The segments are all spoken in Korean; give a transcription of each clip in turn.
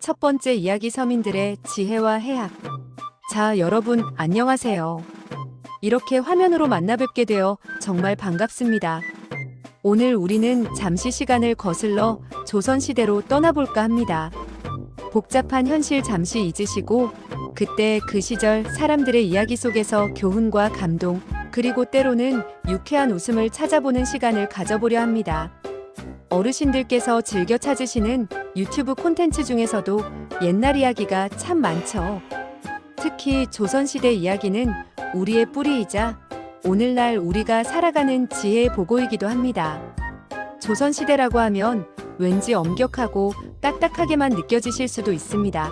첫 번째 이야기 서민들의 지혜와 해학. 자, 여러분, 안녕하세요. 이렇게 화면으로 만나뵙게 되어 정말 반갑습니다. 오늘 우리는 잠시 시간을 거슬러 조선시대로 떠나볼까 합니다. 복잡한 현실 잠시 잊으시고, 그때 그 시절 사람들의 이야기 속에서 교훈과 감동, 그리고 때로는 유쾌한 웃음을 찾아보는 시간을 가져보려 합니다. 어르신들께서 즐겨 찾으시는 유튜브 콘텐츠 중에서도 옛날 이야기가 참 많죠. 특히 조선시대 이야기는 우리의 뿌리이자 오늘날 우리가 살아가는 지혜의 보고이기도 합니다. 조선시대라고 하면 왠지 엄격하고 딱딱하게만 느껴지실 수도 있습니다.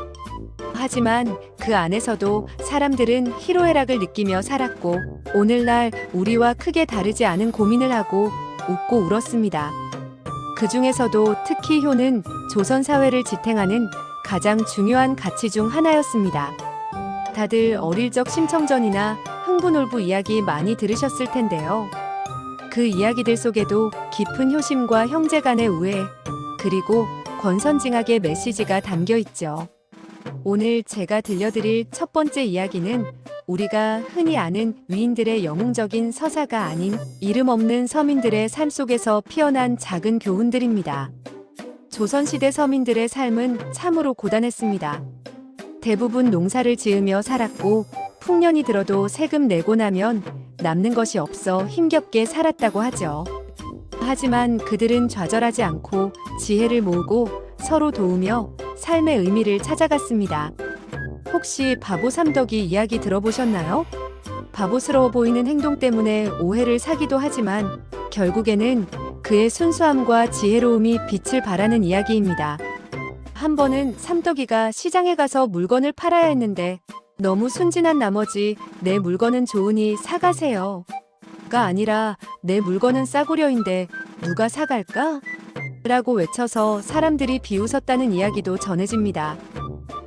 하지만 그 안에서도 사람들은 희로애락을 느끼며 살았고, 오늘날 우리와 크게 다르지 않은 고민을 하고 웃고 울었습니다. 그 중에서도 특히 효는 조선 사회를 지탱하는 가장 중요한 가치 중 하나였습니다. 다들 어릴 적 심청전이나 흥부놀부 이야기 많이 들으셨을 텐데요. 그 이야기들 속에도 깊은 효심과 형제 간의 우애, 그리고 권선징악의 메시지가 담겨 있죠. 오늘 제가 들려드릴 첫 번째 이야기는 우리가 흔히 아는 위인들의 영웅적인 서사가 아닌 이름 없는 서민들의 삶 속에서 피어난 작은 교훈들입니다. 조선시대 서민들의 삶은 참으로 고단했습니다. 대부분 농사를 지으며 살았고, 풍년이 들어도 세금 내고 나면 남는 것이 없어 힘겹게 살았다고 하죠. 하지만 그들은 좌절하지 않고 지혜를 모으고 서로 도우며 삶의 의미를 찾아갔습니다. 혹시 바보 삼덕이 이야기 들어보셨나요? 바보스러워 보이는 행동 때문에 오해를 사기도 하지만 결국에는 그의 순수함과 지혜로움이 빛을 발하는 이야기입니다. 한 번은 삼덕이가 시장에 가서 물건을 팔아야 했는데 너무 순진한 나머지 내 물건은 좋으니 사가세요 가 아니라 내 물건은 싸구려인데 누가 사갈까? 라고 외쳐서 사람들이 비웃었다는 이야기도 전해집니다.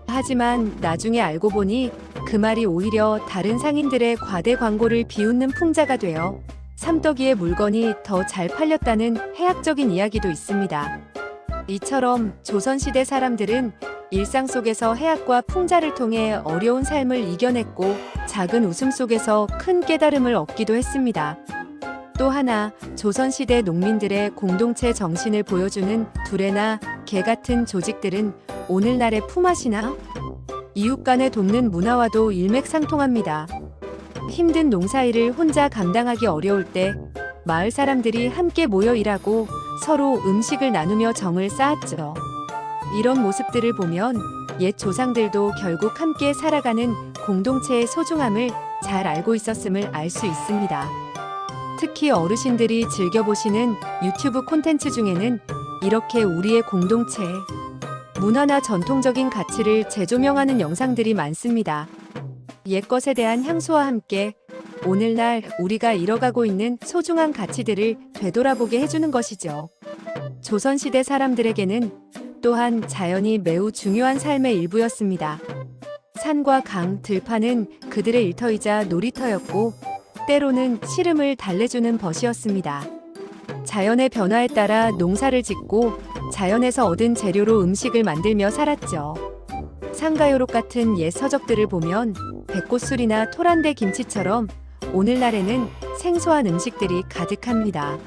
하지만 나중에 알고 보니 그 말이 오히려 다른 상인들의 과대 광고를 비웃는 풍자가 되어 삼덕이의 물건이 더 잘 팔렸다는 해학적인 이야기도 있습니다. 이처럼 조선시대 사람들은 일상 속에서 해학과 풍자를 통해 어려운 삶을 이겨냈고, 작은 웃음 속에서 큰 깨달음을 얻기도 했습니다. 또 하나, 조선시대 농민들의 공동체 정신을 보여주는 두레나 개 같은 조직들은 오늘날의 품앗이나 이웃 간의 돕는 문화와도 일맥상통합니다. 힘든 농사일을 혼자 감당하기 어려울 때 마을 사람들이 함께 모여 일하고 서로 음식을 나누며 정을 쌓았죠. 이런 모습들을 보면 옛 조상들도 결국 함께 살아가는 공동체의 소중함을 잘 알고 있었음을 알 수 있습니다. 특히 어르신들이 즐겨보시는 유튜브 콘텐츠 중에는 이렇게 우리의 공동체, 문화나 전통적인 가치를 재조명하는 영상들이 많습니다. 옛것에 대한 향수와 함께 오늘날 우리가 잃어가고 있는 소중한 가치들을 되돌아보게 해주는 것이죠. 조선시대 사람들에게는 또한 자연이 매우 중요한 삶의 일부였습니다. 산과 강, 들판은 그들의 일터이자 놀이터였고, 때로는 시름을 달래주는 벗이었습니다. 자연의 변화에 따라 농사를 짓고 자연에서 얻은 재료로 음식을 만들며 살았죠. 상가요록 같은 옛 서적들을 보면 백꽃술이나 토란대 김치처럼 오늘날에는 생소한 음식들이 가득합니다.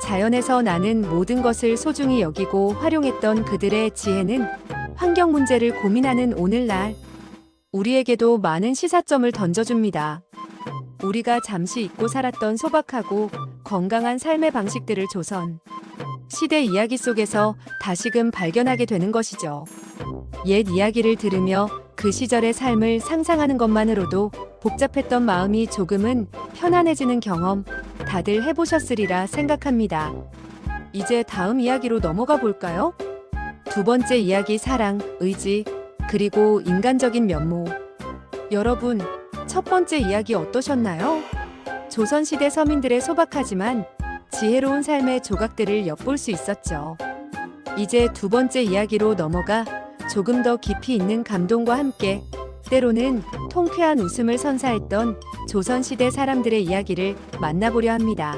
자연에서 나는 모든 것을 소중히 여기고 활용했던 그들의 지혜는 환경 문제를 고민하는 오늘날 우리에게도 많은 시사점을 던져줍니다. 우리가 잠시 잊고 살았던 소박하고 건강한 삶의 방식들을 조선 시대 이야기 속에서 다시금 발견하게 되는 것이죠. 옛 이야기를 들으며 그 시절의 삶을 상상하는 것만으로도 복잡했던 마음이 조금은 편안해지는 경험 다들 해보셨으리라 생각합니다. 이제 다음 이야기로 넘어가 볼까요? 두 번째 이야기 사랑, 의지, 그리고 인간적인 면모. 여러분, 첫 번째 이야기 어떠셨나요? 조선시대 서민들의 소박하지만 지혜로운 삶의 조각들을 엿볼 수 있었죠. 이제 두 번째 이야기로 넘어가 조금 더 깊이 있는 감동과 함께 때로는 통쾌한 웃음을 선사했던 조선시대 사람들의 이야기를 만나보려 합니다.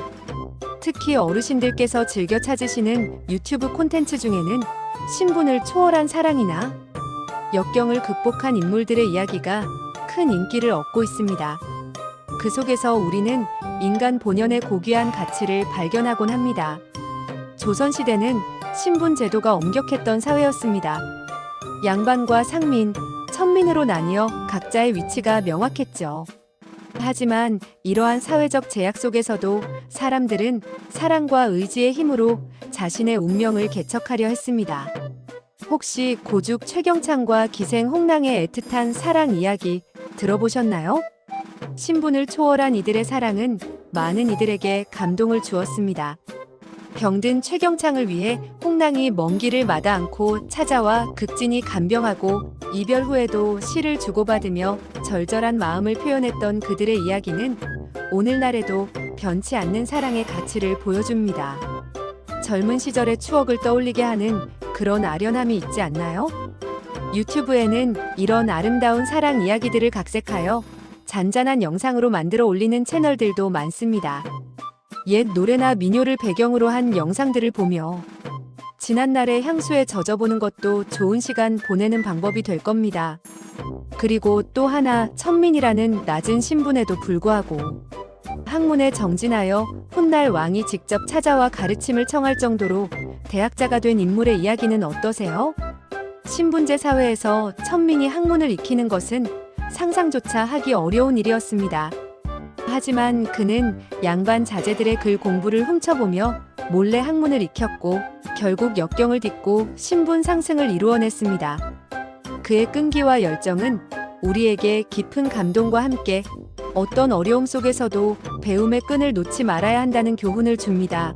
특히 어르신들께서 즐겨 찾으시는 유튜브 콘텐츠 중에는 신분을 초월한 사랑이나 역경을 극복한 인물들의 이야기가 큰 인기를 얻고 있습니다. 그 속에서 우리는 인간 본연의 고귀한 가치를 발견하곤 합니다. 조선시대는 신분 제도가 엄격했던 사회였습니다. 양반과 상민, 천민으로 나뉘어 각자의 위치가 명확했죠. 하지만 이러한 사회적 제약 속에서도 사람들은 사랑과 의지의 힘으로 자신의 운명을 개척하려 했습니다. 혹시 고죽 최경창과 기생 홍랑의 애틋한 사랑 이야기 들어보셨나요? 신분을 초월한 이들의 사랑은 많은 이들에게 감동을 주었습니다. 병든 최경창을 위해 홍랑이 먼 길을 마다 않고 찾아와 극진히 간병하고 이별 후에도 시를 주고받으며 절절한 마음을 표현했던 그들의 이야기는 오늘날에도 변치 않는 사랑의 가치를 보여줍니다. 젊은 시절의 추억을 떠올리게 하는 그런 아련함이 있지 않나요? 유튜브에는 이런 아름다운 사랑 이야기들을 각색하여 잔잔한 영상으로 만들어 올리는 채널들도 많습니다. 옛 노래나 민요를 배경으로 한 영상들을 보며 지난날의 향수에 젖어보는 것도 좋은 시간 보내는 방법이 될 겁니다. 그리고 또 하나, 천민이라는 낮은 신분에도 불구하고 학문에 정진하여 훗날 왕이 직접 찾아와 가르침을 청할 정도로 대학자가 된 인물의 이야기는 어떠세요? 신분제 사회에서 천민이 학문을 익히는 것은 상상조차 하기 어려운 일이었습니다. 하지만 그는 양반 자제들의 글 공부를 훔쳐보며 몰래 학문을 익혔고 결국 역경을 딛고 신분 상승을 이루어냈습니다. 그의 끈기와 열정은 우리에게 깊은 감동과 함께 어떤 어려움 속에서도 배움의 끈을 놓지 말아야 한다는 교훈을 줍니다.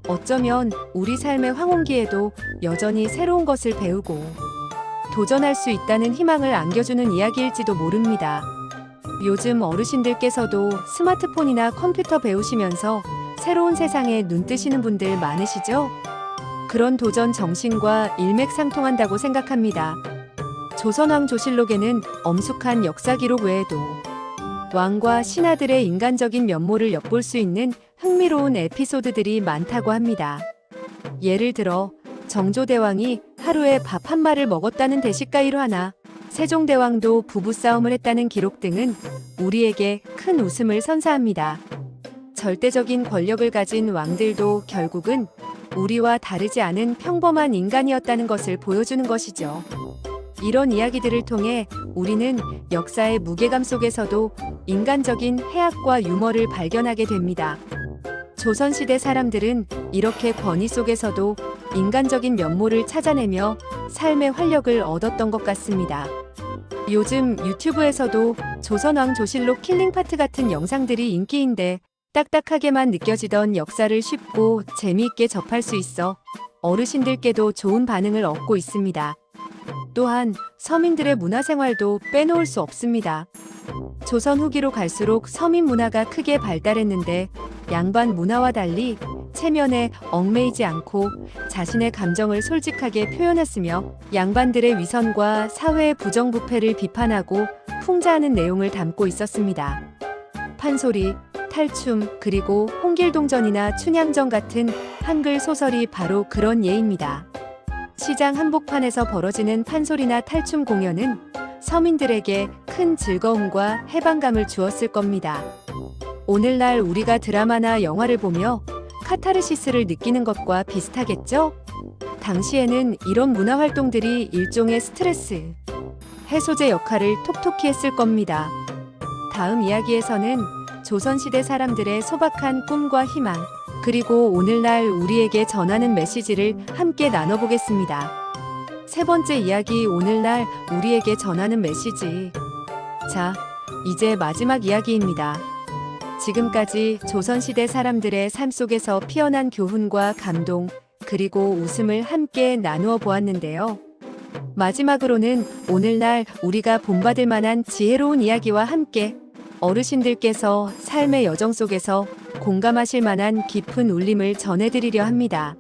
어쩌면 우리 삶의 황혼기에도 여전히 새로운 것을 배우고 도전할 수 있다는 희망을 안겨주는 이야기일지도 모릅니다. 요즘 어르신들께서도 스마트폰이나 컴퓨터 배우시면서 새로운 세상에 눈 뜨시는 분들 많으시죠? 그런 도전 정신과 일맥상통한다고 생각합니다. 조선왕조실록에는 엄숙한 역사 기록 외에도 왕과 신하들의 인간적인 면모를 엿볼 수 있는 흥미로운 에피소드들이 많다고 합니다. 예를 들어 정조대왕이 하루에 밥 한 마리를 먹었다는 대식가이로 하나, 세종대왕도 부부싸움을 했다는 기록 등은 우리에게 큰 웃음을 선사합니다. 절대적인 권력을 가진 왕들도 결국은 우리와 다르지 않은 평범한 인간이었다는 것을 보여주는 것이죠. 이런 이야기들을 통해 우리는 역사의 무게감 속에서도 인간적인 해악과 유머를 발견하게 됩니다. 조선시대 사람들은 이렇게 권위 속에서도 인간적인 면모를 찾아내며 삶의 활력을 얻었던 것 같습니다. 요즘 유튜브에서도 조선왕조실록 킬링파트 같은 영상들이 인기인데 딱딱하게만 느껴지던 역사를 쉽고 재미있게 접할 수 있어 어르신들께도 좋은 반응을 얻고 있습니다. 또한 서민들의 문화생활도 빼놓을 수 없습니다. 조선 후기로 갈수록 서민 문화가 크게 발달했는데 양반 문화와 달리 체면에 얽매이지 않고 자신의 감정을 솔직하게 표현했으며 양반들의 위선과 사회의 부정부패를 비판하고 풍자하는 내용을 담고 있었습니다. 판소리, 탈춤, 그리고 홍길동전이나 춘향전 같은 한글 소설이 바로 그런 예입니다. 시장 한복판에서 벌어지는 판소리나 탈춤 공연은 서민들에게 큰 즐거움과 해방감을 주었을 겁니다. 오늘날 우리가 드라마나 영화를 보며 카타르시스를 느끼는 것과 비슷하겠죠? 당시에는 이런 문화활동들이 일종의 스트레스 해소제 역할을 톡톡히 했을 겁니다. 다음 이야기에서는 조선시대 사람들의 소박한 꿈과 희망, 그리고 오늘날 우리에게 전하는 메시지를 함께 나눠보겠습니다. 세 번째 이야기, 오늘날 우리에게 전하는 메시지. 자, 이제 마지막 이야기입니다. 지금까지 조선시대 사람들의 삶 속에서 피어난 교훈과 감동, 그리고 웃음을 함께 나누어 보았는데요. 마지막으로는 오늘날 우리가 본받을 만한 지혜로운 이야기와 함께 어르신들께서 삶의 여정 속에서 공감하실 만한 깊은 울림을 전해드리려 합니다.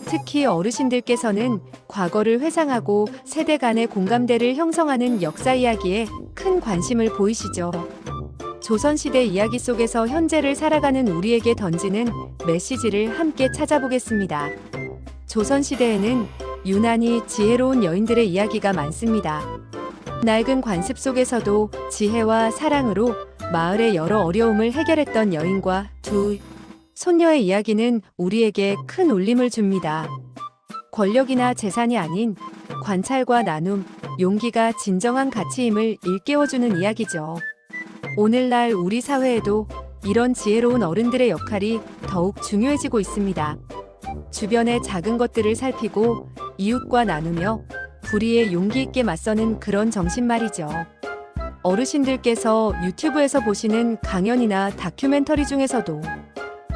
특히 어르신들께서는 과거를 회상하고 세대 간의 공감대를 형성하는 역사 이야기에 큰 관심을 보이시죠. 조선시대 이야기 속에서 현재를 살아가는 우리에게 던지는 메시지를 함께 찾아보겠습니다. 조선시대에는 유난히 지혜로운 여인들의 이야기가 많습니다. 낡은 관습 속에서도 지혜와 사랑으로 마을의 여러 어려움을 해결했던 여인과 두 손녀의 이야기는 우리에게 큰 울림을 줍니다. 권력이나 재산이 아닌 관찰과 나눔, 용기가 진정한 가치임을 일깨워주는 이야기죠. 오늘날 우리 사회에도 이런 지혜로운 어른들의 역할이 더욱 중요해지고 있습니다. 주변의 작은 것들을 살피고 이웃과 나누며 불의에 용기 있게 맞서는 그런 정신 말이죠. 어르신들께서 유튜브에서 보시는 강연이나 다큐멘터리 중에서도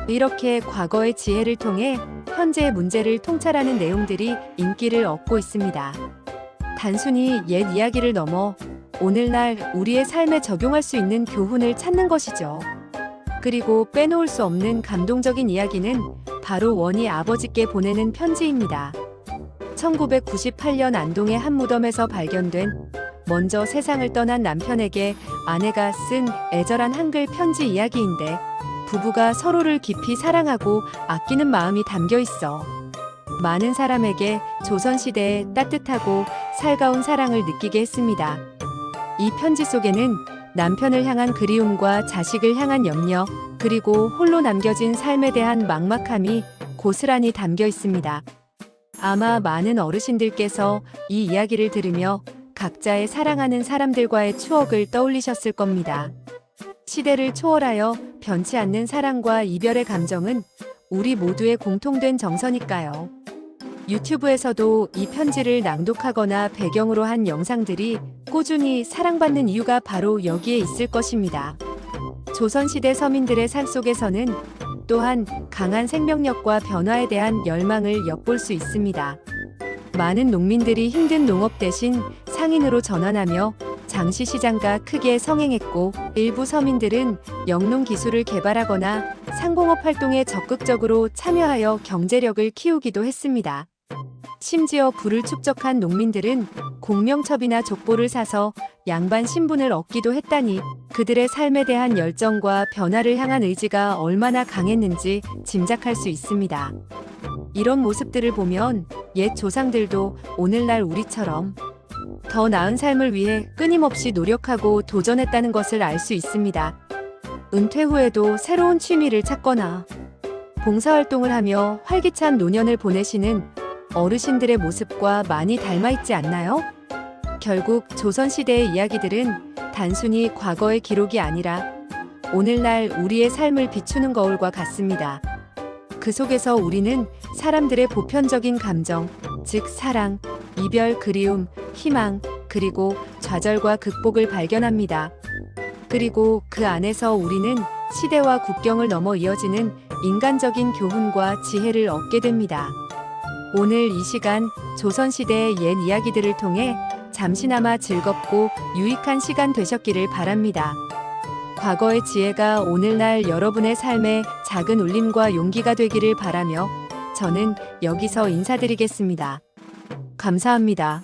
이렇게 과거의 지혜를 통해 현재의 문제를 통찰하는 내용들이 인기를 얻고 있습니다. 단순히 옛 이야기를 넘어 오늘날 우리의 삶에 적용할 수 있는 교훈을 찾는 것이죠. 그리고 빼놓을 수 없는 감동적인 이야기는 바로 원희 아버지께 보내는 편지입니다. 1998년 안동의 한 무덤에서 발견된 먼저 세상을 떠난 남편에게 아내가 쓴 애절한 한글 편지 이야기인데 부부가 서로를 깊이 사랑하고 아끼는 마음이 담겨 있어 많은 사람에게 조선시대의 따뜻하고 살가운 사랑을 느끼게 했습니다. 이 편지 속에는 남편을 향한 그리움과 자식을 향한 염려, 그리고 홀로 남겨진 삶에 대한 막막함이 고스란히 담겨 있습니다. 아마 많은 어르신들께서 이 이야기를 들으며 각자의 사랑하는 사람들과의 추억을 떠올리셨을 겁니다. 시대를 초월하여 변치 않는 사랑과 이별의 감정은 우리 모두의 공통된 정서니까요. 유튜브에서도 이 편지를 낭독하거나 배경으로 한 영상들이 꾸준히 사랑받는 이유가 바로 여기에 있을 것입니다. 조선시대 서민들의 삶 속에서는 또한 강한 생명력과 변화에 대한 열망을 엿볼 수 있습니다. 많은 농민들이 힘든 농업 대신 상인으로 전환하며 장시시장과 크게 성행했고, 일부 서민들은 영농 기술을 개발하거나 상공업 활동에 적극적으로 참여하여 경제력을 키우기도 했습니다. 심지어 부를 축적한 농민들은 공명첩이나 족보를 사서 양반 신분을 얻기도 했다니 그들의 삶에 대한 열정과 변화를 향한 의지가 얼마나 강했는지 짐작할 수 있습니다. 이런 모습들을 보면 옛 조상들도 오늘날 우리처럼 더 나은 삶을 위해 끊임없이 노력하고 도전했다는 것을 알 수 있습니다. 은퇴 후에도 새로운 취미를 찾거나 봉사활동을 하며 활기찬 노년을 보내시는 어르신들의 모습과 많이 닮아있지 않나요? 결국 조선시대의 이야기들은 단순히 과거의 기록이 아니라 오늘날 우리의 삶을 비추는 거울과 같습니다. 그 속에서 우리는 사람들의 보편적인 감정, 즉 사랑, 이별, 그리움, 희망, 그리고 좌절과 극복을 발견합니다. 그리고 그 안에서 우리는 시대와 국경을 넘어 이어지는 인간적인 교훈과 지혜를 얻게 됩니다. 오늘 이 시간 조선시대의 옛 이야기들을 통해 잠시나마 즐겁고 유익한 시간 되셨기를 바랍니다. 과거의 지혜가 오늘날 여러분의 삶에 작은 울림과 용기가 되기를 바라며 저는 여기서 인사드리겠습니다. 감사합니다.